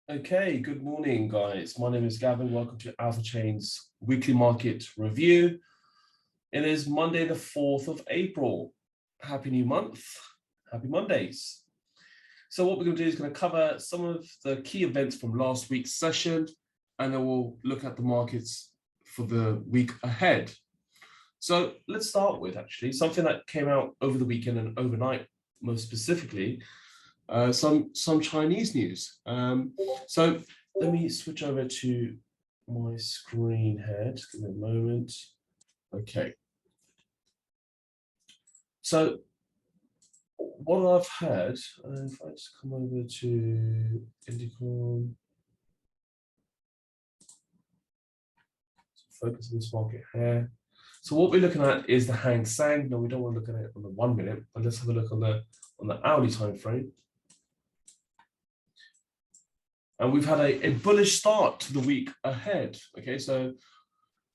Okay, good morning, guys. My name is Gavin. Welcome to Alphachain's weekly market review. It is Monday, the 4th of April. Happy new month. Happy Mondays. So what we're going to do is going to cover some of the key events from last week's session, and then we'll look at the markets for the week ahead. So let's start with actually something that came out over the weekend and overnight, most specifically, some Chinese news. So let me switch over to my screen here. Just give me a moment. Okay. So what I've heard, if I just come over to Indicom, focus on this market here. So what we're looking at is the Hang Seng. No, we don't want to look at it on the 1 minute, but let's have a look on the hourly time frame. And we've had a bullish start to the week ahead. Okay, so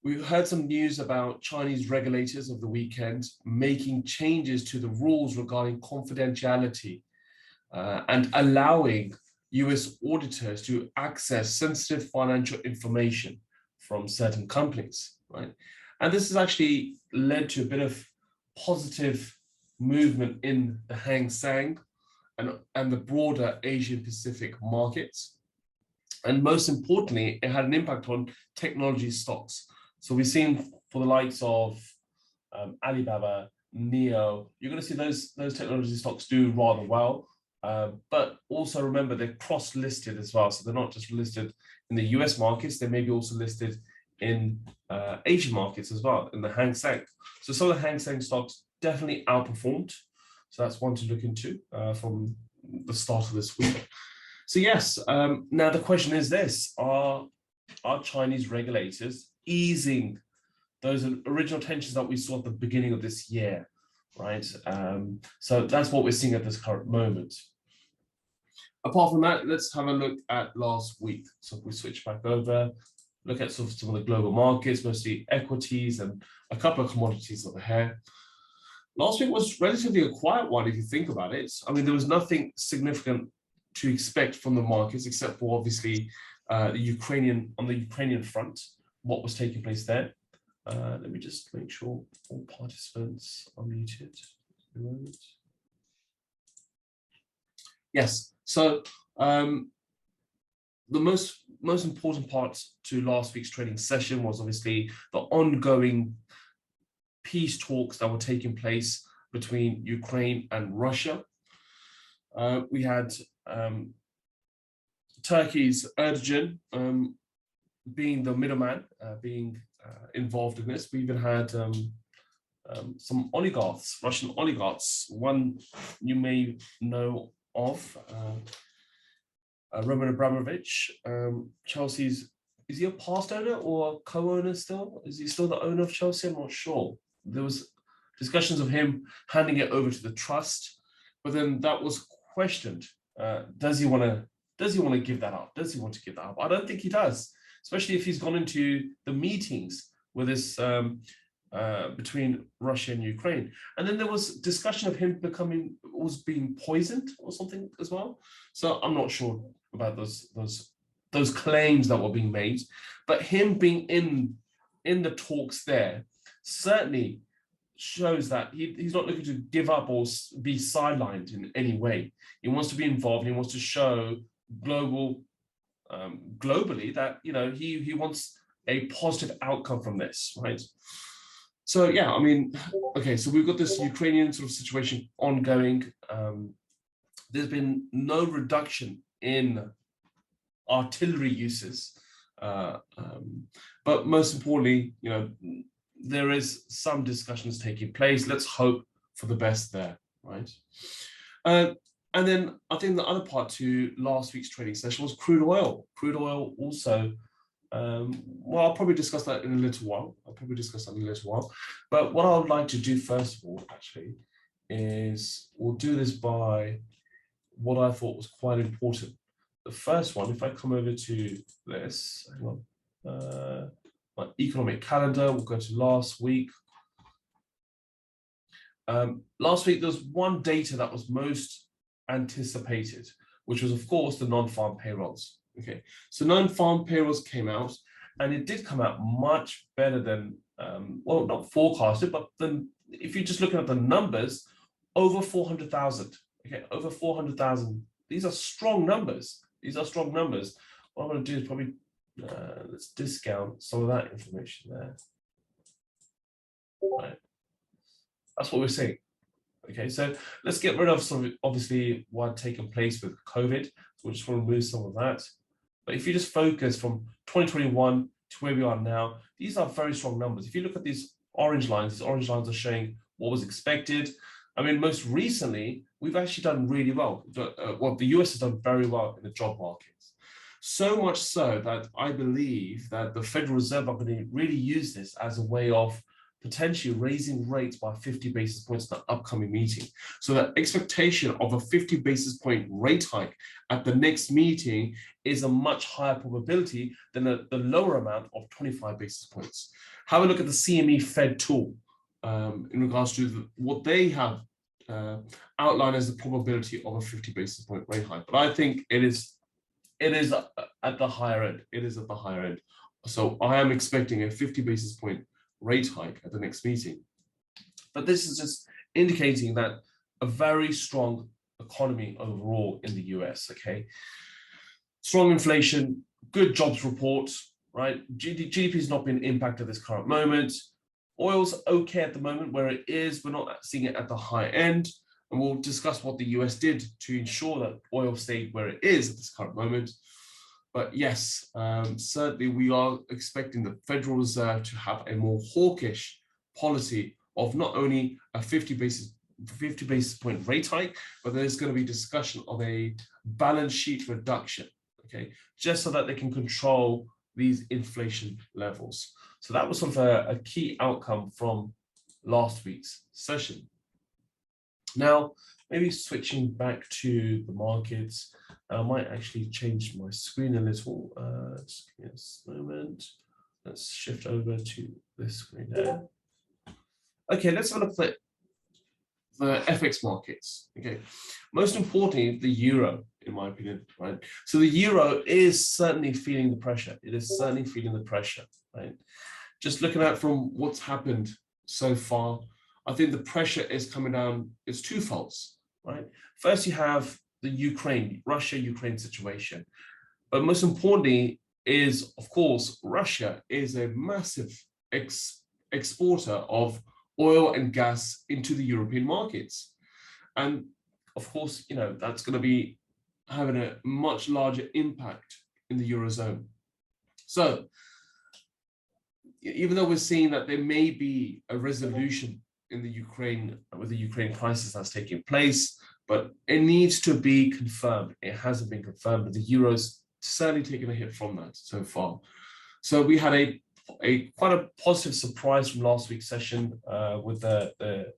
we've heard some news about Chinese regulators over the weekend making changes to the rules regarding confidentiality and allowing US auditors to access sensitive financial information from certain companies, right? And this has actually led to a bit of positive movement in the Hang Seng and the broader Asian Pacific markets. And most importantly, it had an impact on technology stocks. So we've seen for the likes of Alibaba, Neo, you're going to see those technology stocks do rather well. But also remember, they're cross-listed as well. So they're not just listed in the US markets, they may be also listed in Asian markets as well, in the Hang Seng. So some of the Hang Seng stocks definitely outperformed. So that's one to look into from the start of this week. So yes, now the question is this, are Chinese regulators easing those original tensions that we saw at the beginning of this year, right? So that's what we're seeing at this current moment. Apart from that, let's have a look at last week. So if we switch back over, look at sort of some of the global markets, mostly equities and a couple of commodities over here. Last week was relatively a quiet one if you think about it. I mean, there was nothing significant to expect from the markets, except for obviously on the Ukrainian front, what was taking place there. Let me just make sure all participants are muted. Yes, so the most important part to last week's trading session was obviously the ongoing peace talks that were taking place between Ukraine and Russia. We had Turkey's Erdogan being the middleman, being involved in this. We even had some oligarchs, Russian oligarchs. One you may know of, Roman Abramovich, Chelsea's, is he a past owner or co-owner still? Is he still the owner of Chelsea? I'm not sure. There was discussions of him handing it over to the trust, but then that was questioned. Does he want to give that up? Does he want to give that up? I don't think he does, especially if he's gone into the meetings with this between Russia and Ukraine. And then there was discussion of him being poisoned or something as well. So I'm not sure about those claims that were being made, but him being in the talks there certainly shows that he's not looking to give up or be sidelined in any way. He wants to be involved. He wants to show globally that he wants a positive outcome from this, right? So yeah, I mean, okay, so we've got this Ukrainian sort of situation ongoing. There's been no reduction in artillery uses, but most importantly, there is some discussions taking place. Let's hope for the best there, right? And then I think the other part to last week's trading session was crude oil. Crude oil also, well, I'll probably discuss that in a little while. But what I would like to do first of all, actually, is we'll do this by what I thought was quite important. The first one, if I come over to this, hang on, my economic calendar, we'll go to last week. Last week, there was one data that was most anticipated, which was, of course, the non-farm payrolls. Okay, so non-farm payrolls came out, and it did come out much better than, well, not forecasted, but then if you're just looking at the numbers, over 400,000. Okay, over 400,000. These are strong numbers. These are strong numbers. What I'm going to do is probably let's discount some of that information there. Right, that's what we're saying. Okay, so let's get rid of some, obviously, what taken place with COVID. So we just want to remove some of that. But if you just focus from 2021 to where we are now, these are very strong numbers. If you look at these orange lines are showing what was expected. I mean, most recently, we've actually done really well. Well, the US has done very well in the job markets. So much so that I believe that the Federal Reserve are going to really use this as a way of potentially raising rates by 50 basis points in the upcoming meeting. So the expectation of a 50 basis point rate hike at the next meeting is a much higher probability than the lower amount of 25 basis points. Have a look at the CME Fed tool in regards to what they have outlined as the probability of a 50 basis point rate hike. But I think it is at the higher end. It is at the higher end. So I am expecting a 50 basis point rate hike at the next meeting. But this is just indicating that a very strong economy overall in the US, okay? Strong inflation, good jobs report, right? GDP has not been impacted at this current moment. Oil's okay at the moment where it is. We're not seeing it at the high end. And we'll discuss what the US did to ensure that oil stayed where it is at this current moment. But yes, certainly we are expecting the Federal Reserve to have a more hawkish policy of not only a 50 basis point rate hike, but there's going to be discussion of a balance sheet reduction, okay, just so that they can control these inflation levels. So that was sort of a key outcome from last week's session. Now, maybe switching back to the markets, I might actually change my screen a little. Just give me a moment. Let's shift over to this screen there. Okay, let's have a look at the FX markets. Okay, most importantly, the euro, in my opinion, right? So the euro is certainly feeling the pressure. It is certainly feeling the pressure, right? Just looking at from what's happened so far, I think the pressure is coming down. It's twofold, right? First, you have the Russia-Ukraine situation. But most importantly is, of course, Russia is a massive exporter of oil and gas into the European markets. And of course, you know, that's going to be having a much larger impact in the Eurozone. So even though we're seeing that there may be a resolution in the Ukraine, with the Ukraine crisis that's taking place, but it needs to be confirmed. It hasn't been confirmed, but the euro's certainly taken a hit from that so far. So we had a quite a positive surprise from last week's session with the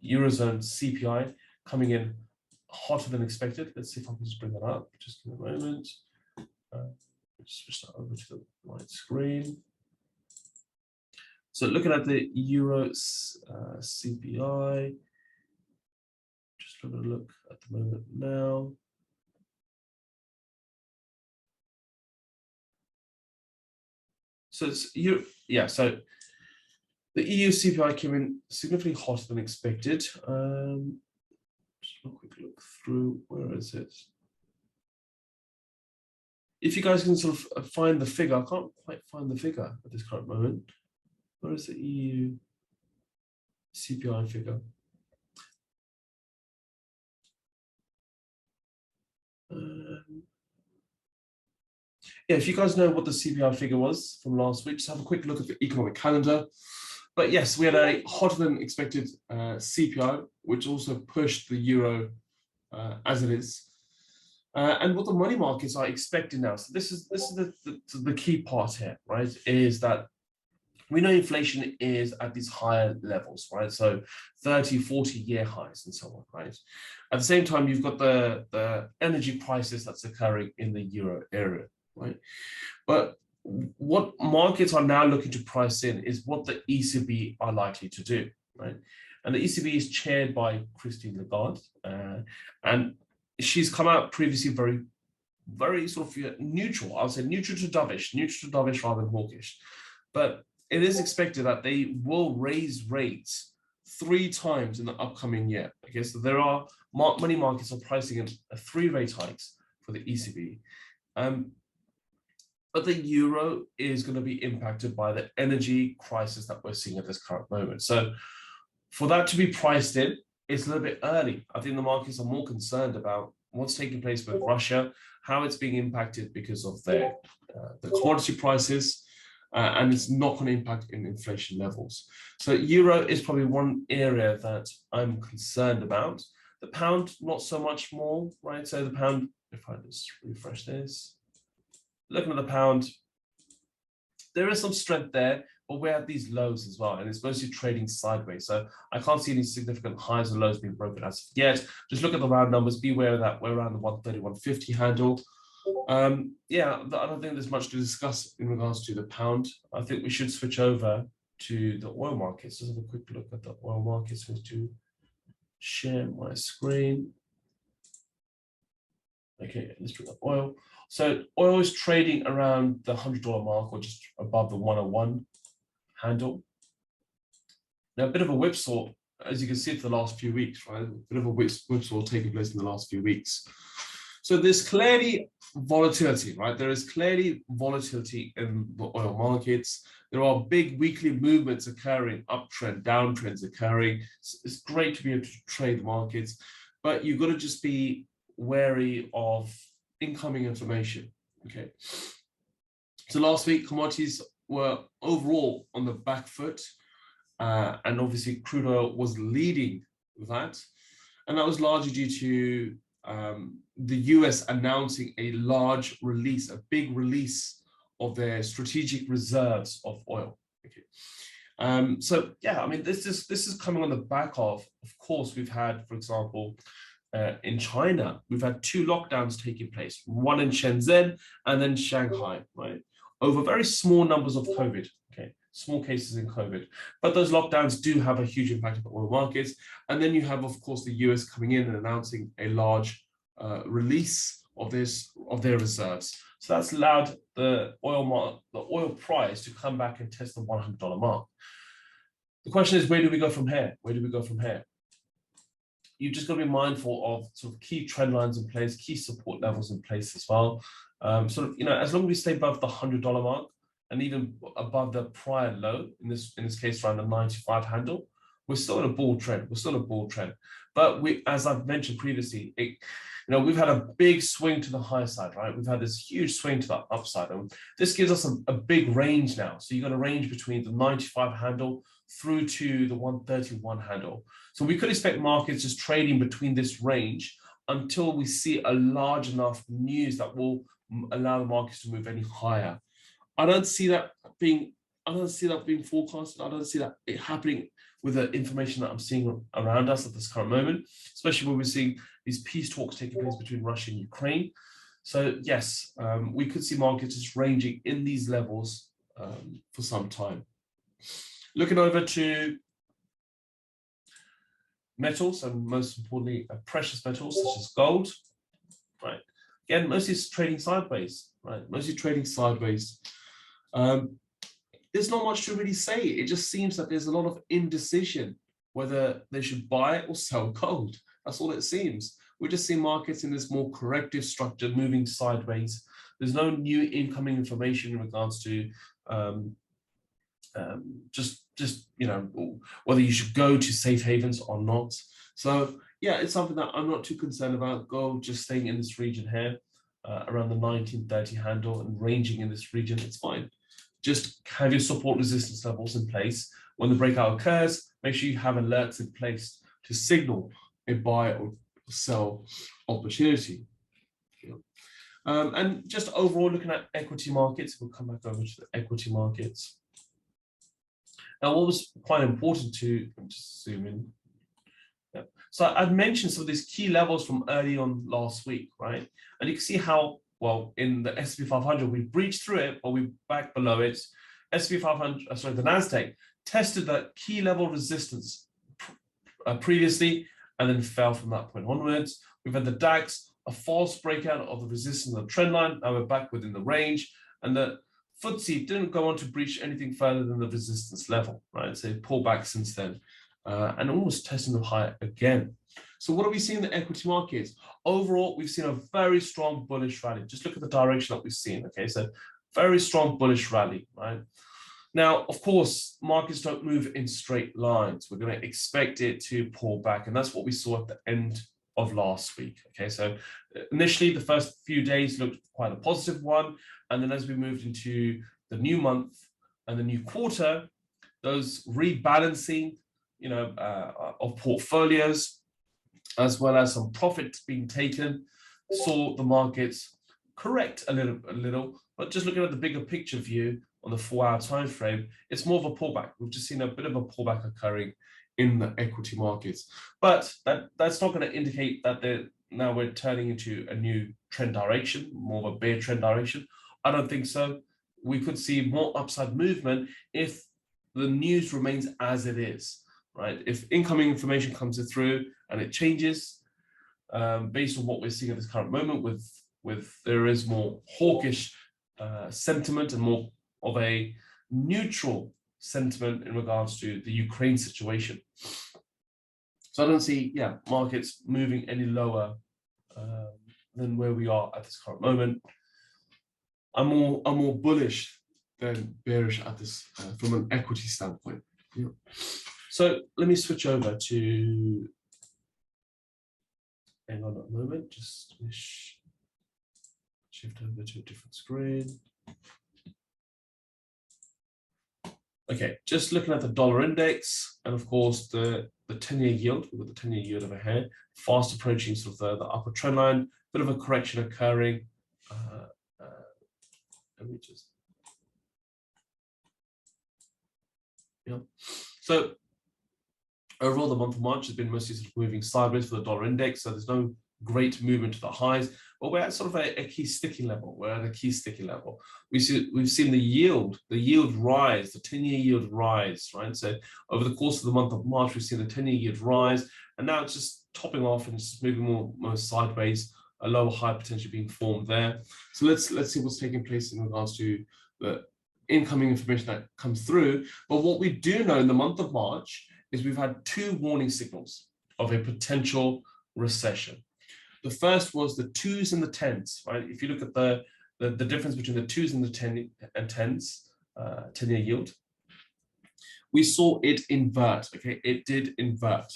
Eurozone CPI coming in hotter than expected. Let's see if I can just bring that up. Just in a moment. Just switch that over to the right screen. So looking at the Euro CPI, just having a look at the moment now. So it's so the EU CPI came in significantly hotter than expected. Just a quick look through. Where is it? If you guys can sort of find the figure, I can't quite find the figure at this current moment. Where is the EU CPI figure? Yeah, if you guys know what the CPI figure was from last week, just have a quick look at the economic calendar. But yes, we had a hotter than expected CPI, which also pushed the euro as it is. And what the money markets are expecting now. So this is the key part here, right? Is that we know inflation is at these higher levels, right? So 30, 40-year highs and so on, right? At the same time, you've got the energy crisis that's occurring in the euro area, right? But what markets are now looking to price in is what the ECB are likely to do, right? And the ECB is chaired by Christine Lagarde, and she's come out previously very very sort of neutral. I would say neutral to dovish rather than hawkish. But it is expected that they will raise rates 3 times in the upcoming year. Okay, so there are money markets are pricing in 3 rate hikes for the ECB. But the euro is going to be impacted by the energy crisis that we're seeing at this current moment. So for that to be priced in, it's a little bit early. I think the markets are more concerned about what's taking place with Russia, how it's being impacted because of the commodity prices, and it's not going to impact in inflation levels. So euro is probably one area that I'm concerned about. The pound, not so much more, right? So the pound, if I just refresh this, looking at the pound, there is some strength there, but we're at these lows as well, and it's mostly trading sideways. So I can't see any significant highs or lows being broken as of yet. Just look at the round numbers, be aware of that. We're around the 130, 150 handle. Yeah, I don't think there's much to discuss in regards to the pound. I think we should switch over to the oil markets. Let's have a quick look at the oil markets. I'm going to share my screen. Okay, let's bring up oil. So oil is trading around the $100 mark, or just above the 101 handle. Now, a bit of a whipsaw, as you can see for the last few weeks, right? A bit of a whipsaw taking place in the last few weeks. So there's clearly volatility, right? There is clearly volatility in the oil markets. There are big weekly movements occurring, uptrend, downtrends occurring. It's great to be able to trade markets, but you've got to just be wary of incoming information. Okay. So last week, commodities were overall on the back foot, and obviously crude oil was leading that, and that was largely due to the US announcing a large release, a big release of their strategic reserves of oil. Okay. So yeah, I mean, this is coming on the back of course, we've had, for example, in China, we've had 2 lockdowns taking place, one in Shenzhen and then Shanghai, right? Over very small numbers of COVID, okay? Small cases in COVID. But those lockdowns do have a huge impact on the oil markets. And then you have, of course, the US coming in and announcing a large release of their reserves. So that's allowed the oil price to come back and test the $100 mark. The question is, where do we go from here? Where do we go from here? You've just got to be mindful of sort of key trend lines in place, key support levels in place as well. Sort of, as long as we stay above the $100 mark and even above the prior low, in this case around the 95 handle, we're still in a bull trend. We're still in a bull trend. But as I've mentioned previously, we've had a big swing to the high side, right? We've had this huge swing to the upside, and this gives us a big range now. So you've got a range between the 95 handle through to the 131 handle. So we could expect markets just trading between this range until we see a large enough news that will allow the markets to move any higher. I don't see that being forecasted. I don't see that happening with the information that I'm seeing around us at this current moment, especially when we're seeing these peace talks taking place between Russia and Ukraine. So yes, we could see markets just ranging in these levels for some time. Looking over to metals, and most importantly, precious metals such as gold, right? Again, mostly it's trading sideways, right? Mostly trading sideways. There's not much to really say. It just seems that there's a lot of indecision whether they should buy or sell gold. That's all it seems. We're just seeing markets in this more corrective structure moving sideways. There's no new incoming information in regards to whether you should go to safe havens or not. So yeah, it's something that I'm not too concerned about. Gold just staying in this region here, around the 1930 handle and ranging in this region, it's fine. Just have your support resistance levels in place. When the breakout occurs, make sure you have alerts in place to signal a buy or sell opportunity. And just overall looking at equity markets, we'll come back over to the equity markets. Now, what was quite important to just zoom in. Yeah. So I've mentioned some of these key levels from early on last week, right? And you can see how, well, in the S&P 500, we breached through it, but we back below it. S&P 500, the NASDAQ tested that key level resistance previously, and then fell from that point onwards. We've had the DAX a false breakout of the resistance of the trend line. Now we're back within the range, and the FTSE didn't go on to breach anything further than the resistance level, right? So it pulled back since then, and almost testing the high again. So what are we seeing in the equity markets? Overall, we've seen a very strong bullish rally. Just look at the direction that we've seen, okay? So very strong bullish rally, right? Now, of course, markets don't move in straight lines. We're going to expect it to pull back, and that's what we saw at the end of last week. Okay, so initially the first few days looked quite a positive one, and then as we moved into the new month and the new quarter, those rebalancing, of portfolios, as well as some profits being taken, saw the markets correct a little. But just looking at the bigger picture view on the 4-hour time frame, it's more of a pullback. We've just seen a bit of a pullback occurring in the equity markets, but that's not going to indicate that now we're turning into a new trend direction, more of a bear trend direction. I don't think so. We could see more upside movement if the news remains as it is, right? If incoming information comes through and it changes based on what we're seeing at this current moment, with there is more hawkish sentiment and more of a neutral sentiment in regards to the Ukraine situation. So I don't see, markets moving any lower than where we are at this current moment. I'm more bullish than bearish at this from an equity standpoint. Yeah. So let me switch over to. Hang on a moment. Just shift over to a different screen. Okay, just looking at the dollar index, and of course the 10-year yield. We've got the 10-year yield over here, fast approaching sort of the upper trend line. Bit of a correction occurring. Let me just. Yeah. So overall, the month of March has been mostly sort of moving sideways for the dollar index. So there's no great movement to the highs, but we're at sort of a key sticking level. We're at a key sticking level. We've seen the yield rise, the 10-year yield rise, right? So over the course of the month of March, we've seen the 10-year yield rise, and now it's just topping off and it's just moving more sideways. A lower high potentially being formed there. So let's see what's taking place in regards to the incoming information that comes through. But what we do know in the month of March is we've had 2 warning signals of a potential recession. The first was the 2s and the 10s, right? If you look at the difference between the 2s and the 10s, 10-year yield, we saw it invert. Okay, it did invert.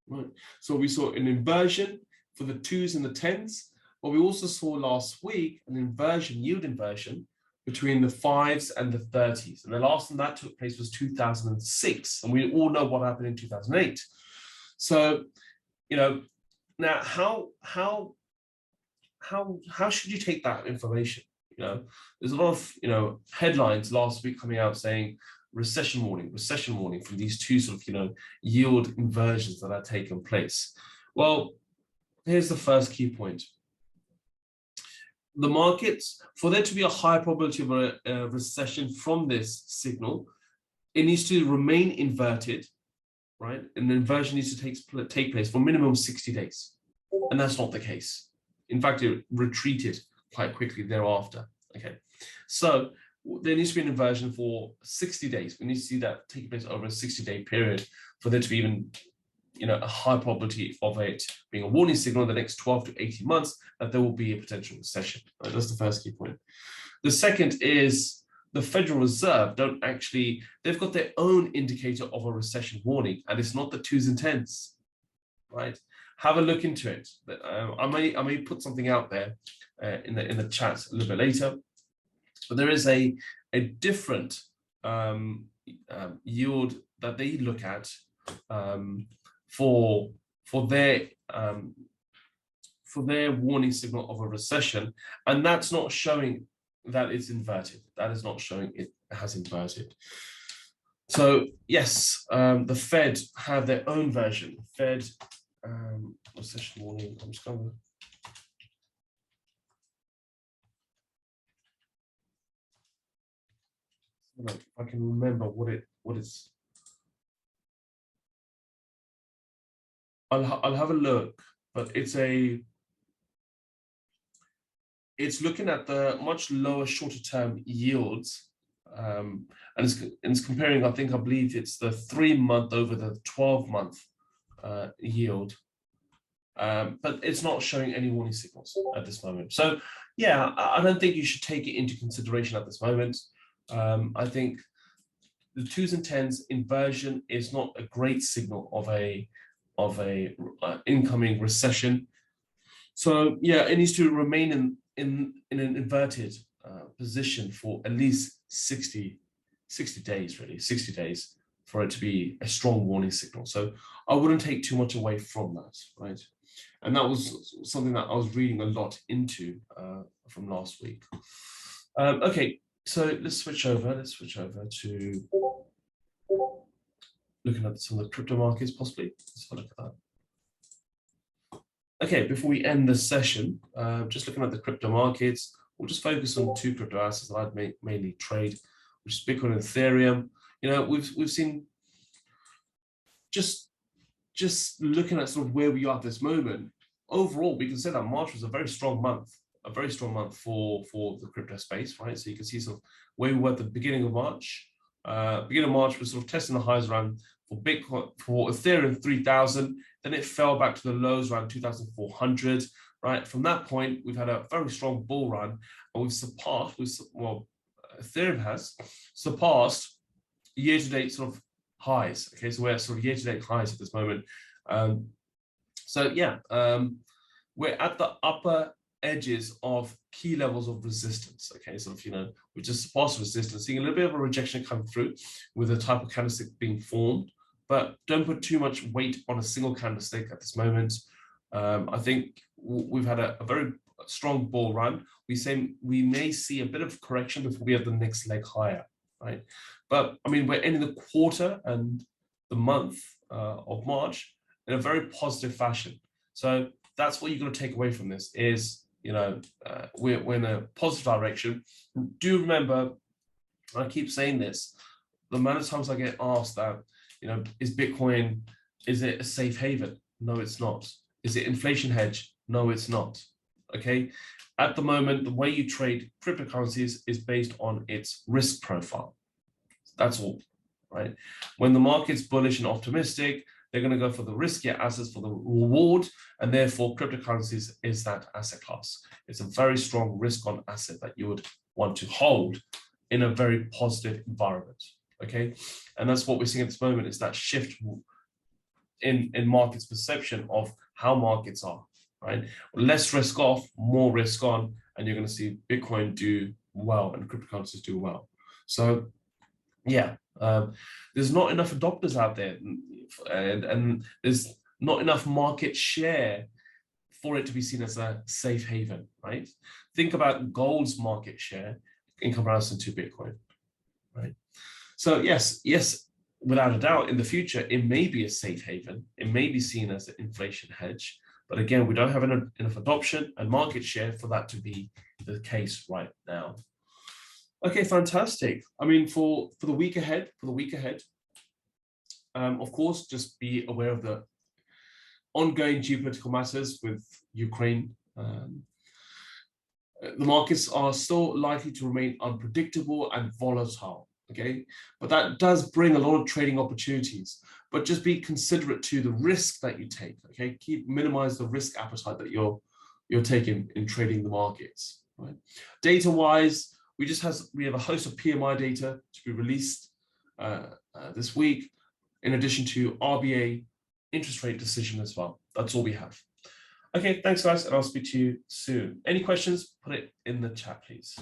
Right. So we saw an inversion for the 2s and the 10s. But we also saw last week an yield inversion between the 5s and the 30s. And the last time that took place was 2006. And we all know what happened in 2008. So, now how should you take that information? There's a lot of, headlines last week coming out saying recession warning from these 2 sort of, yield inversions that are taking place. Well, here's the first key point. The markets, for there to be a high probability of a recession from this signal, it needs to remain inverted, right? And the inversion needs to take place for minimum 60 days. And that's not the case. In fact, it retreated quite quickly thereafter. Okay. So there needs to be an inversion for 60 days. We need to see that taking place over a 60-day period for there to be even a high probability of it being a warning signal in the next 12 to 18 months that there will be a potential recession. Right? That's the first key point. The second is the Federal Reserve they've got their own indicator of a recession warning, and it's not the 2s and 10s, right? Have a look into it. I may put something out there in the chat a little bit later, but there is a different yield that they look at for their warning signal of a recession, and that's not showing that it's inverted. That is not showing it has inverted. So yes, the Fed have their own version. Fed recession warning. I'm just going to. If I can remember what it's. I'll have a look, but it's a it's looking at the much lower shorter term yields. And it's comparing, I believe it's the 3-month over the 12-month yield. But it's not showing any warning signals at this moment. So yeah, I don't think you should take it into consideration at this moment. I think the 2s and 10s inversion is not a great signal of a incoming recession. So yeah, it needs to remain in an inverted position for at least 60 days, really, 60 days for it to be a strong warning signal. So I wouldn't take too much away from that, right? And that was something that I was reading a lot into from last week. Okay, so let's switch over to looking at some of the crypto markets, possibly. Let's have a look at that. Okay, before we end the session, just looking at the crypto markets, we'll just focus on 2 crypto assets that I'd mainly trade, which is Bitcoin and Ethereum. You know, we've seen just looking at sort of where we are at this moment. Overall, we can say that March was a very strong month for the crypto space, right? So you can see sort of where we were at the beginning of March. Beginning of March was sort of testing the highs around for Bitcoin, for Ethereum 3,000. Then it fell back to the lows around 2,400. Right, from that point, we've had a very strong bull run, and we've surpassed. Ethereum has surpassed year-to-date sort of highs. Okay, so we're sort of year-to-date highs at this moment. So yeah, we're at the upper edges of key levels of resistance. Okay, so if we just surpassed resistance, seeing a little bit of a rejection come through with a type of candlestick being formed, but don't put too much weight on a single candlestick at this moment. I think we've had a very strong bull run. We may see a bit of correction before we have the next leg higher, right? But I mean, we're ending the quarter and the month of March in a very positive fashion. So that's what you're going to take away from this is, we're in a positive direction. Do remember, I keep saying this, the amount of times I get asked that, is Bitcoin, is it a safe haven? No, it's not. Is it inflation hedge? No, it's not. Okay. At the moment, the way you trade cryptocurrencies is based on its risk profile. That's all, right? When the market's bullish and optimistic, they're going to go for the riskier assets for the reward, and therefore cryptocurrencies is that asset class. It's a very strong risk-on asset that you would want to hold in a very positive environment, okay? And that's what we're seeing at this moment is that shift in markets' perception of how markets are, right? Less risk off, more risk on, and you're going to see Bitcoin do well and cryptocurrencies do well. So yeah, there's not enough adopters out there, and there's not enough market share for it to be seen as a safe haven, right? Think about gold's market share in comparison to Bitcoin, right? So yes, without a doubt, in the future, it may be a safe haven. It may be seen as an inflation hedge. But again, we don't have enough adoption and market share for that to be the case right now. Okay, fantastic. I mean, for the week ahead, of course, just be aware of the ongoing geopolitical matters with Ukraine. The markets are still likely to remain unpredictable and volatile. Okay, but that does bring a lot of trading opportunities. But just be considerate to the risk that you take. Okay, minimize the risk appetite that you're taking in trading the markets. Right, data-wise. We have a host of PMI data to be released this week, in addition to RBA interest rate decision as well. That's all we have. Okay, thanks guys, and I'll speak to you soon. Any questions, put it in the chat, please.